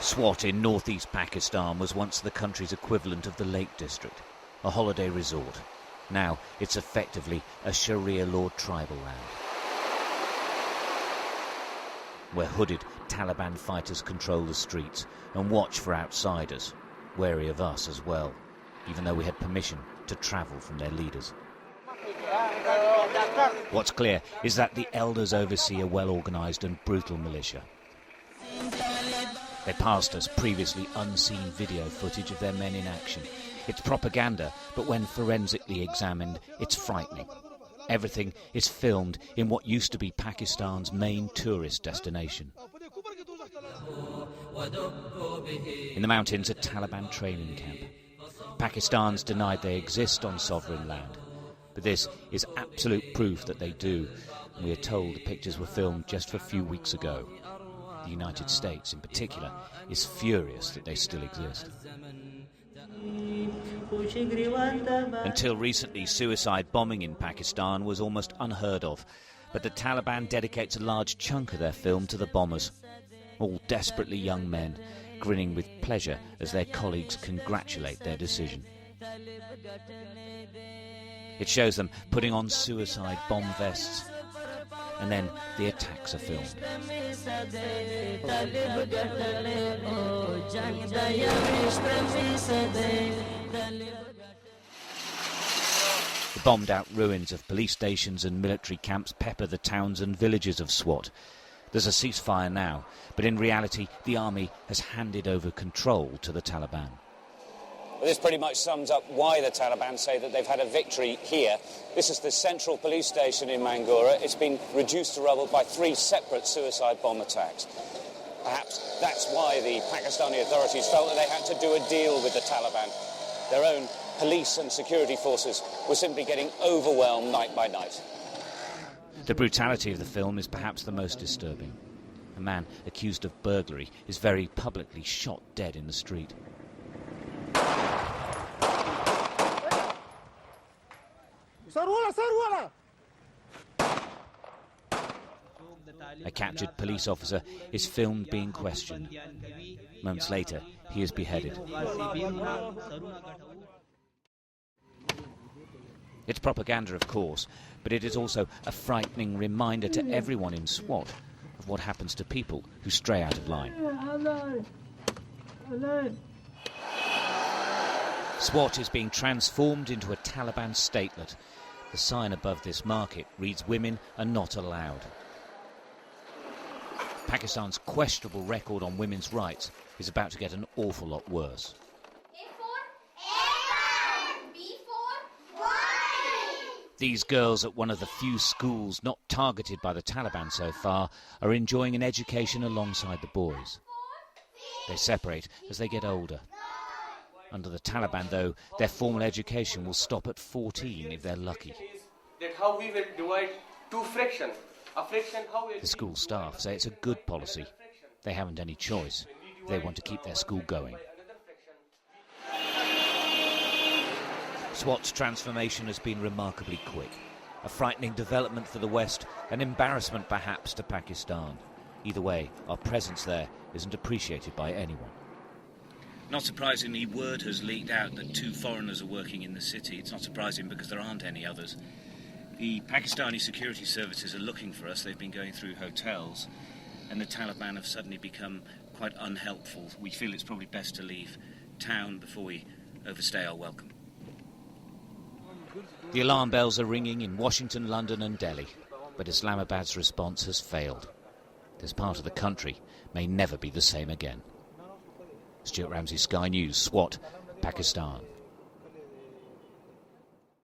Swat in northeast Pakistan was once the country's equivalent of the Lake District, a holiday resort. Now it's effectively a Sharia-lawed tribal land, where hooded Taliban fighters control the streets and watch for outsiders, wary of us as well, even though we had permission to travel from their leaders. What's clear is that the elders oversee a well-organised and brutal militia. They passed us previously unseen video footage of their men in action. It's propaganda, but when forensically examined, it's frightening. Everything is filmed in what used to be Pakistan's main tourist destination. In the mountains, a Taliban training camp. Pakistan's denied they exist on sovereign land, but this is absolute proof that they do. And we are told the pictures were filmed just a few weeks ago. The United States, in particular, is furious that they still exist. Until recently, suicide bombing in Pakistan was almost unheard of, but the Taliban dedicates a large chunk of their film to the bombers, all desperately young men, grinning with pleasure as their colleagues congratulate their decision. It shows them putting on suicide bomb vests, and then the attacks are filmed. The bombed-out ruins of police stations and military camps pepper the towns and villages of Swat. There's a ceasefire now, but in reality the army has handed over control to the Taliban. Well, this pretty much sums up why the Taliban say that they've had a victory here. This is the central police station in Mangura. It's been reduced to rubble by 3 separate suicide bomb attacks. Perhaps that's why the Pakistani authorities felt that they had to do a deal with the Taliban. Their own police and security forces were simply getting overwhelmed night by night. The brutality of the film is perhaps the most disturbing. A man accused of burglary is very publicly shot dead in the street. A captured police officer is filmed being questioned. Moments later, he is beheaded. It's propaganda, of course, but it is also a frightening reminder to everyone in Swat of what happens to people who stray out of line. Swat is being transformed into a Taliban statelet. The sign above this market reads, "Women are not allowed." Pakistan's questionable record on women's rights is about to get an awful lot worse. These girls at one of the few schools not targeted by the Taliban so far are enjoying an education alongside the boys. They separate as they get older. Under the Taliban, though, their formal education will stop at 14 if they're lucky. The school staff say it's a good policy. They haven't any choice. They want to keep their school going. Swat's transformation has been remarkably quick. A frightening development for the West, an embarrassment perhaps to Pakistan. Either way, our presence there isn't appreciated by anyone. Not surprisingly, word has leaked out that 2 foreigners are working in the city. It's not surprising because there aren't any others. The Pakistani security services are looking for us. They've been going through hotels, and the Taliban have suddenly become quite unhelpful. We feel it's probably best to leave town before we overstay our welcome. The alarm bells are ringing in Washington, London and Delhi, but Islamabad's response has failed. This part of the country may never be the same again. Stuart Ramsay, Sky News, Swat, Pakistan.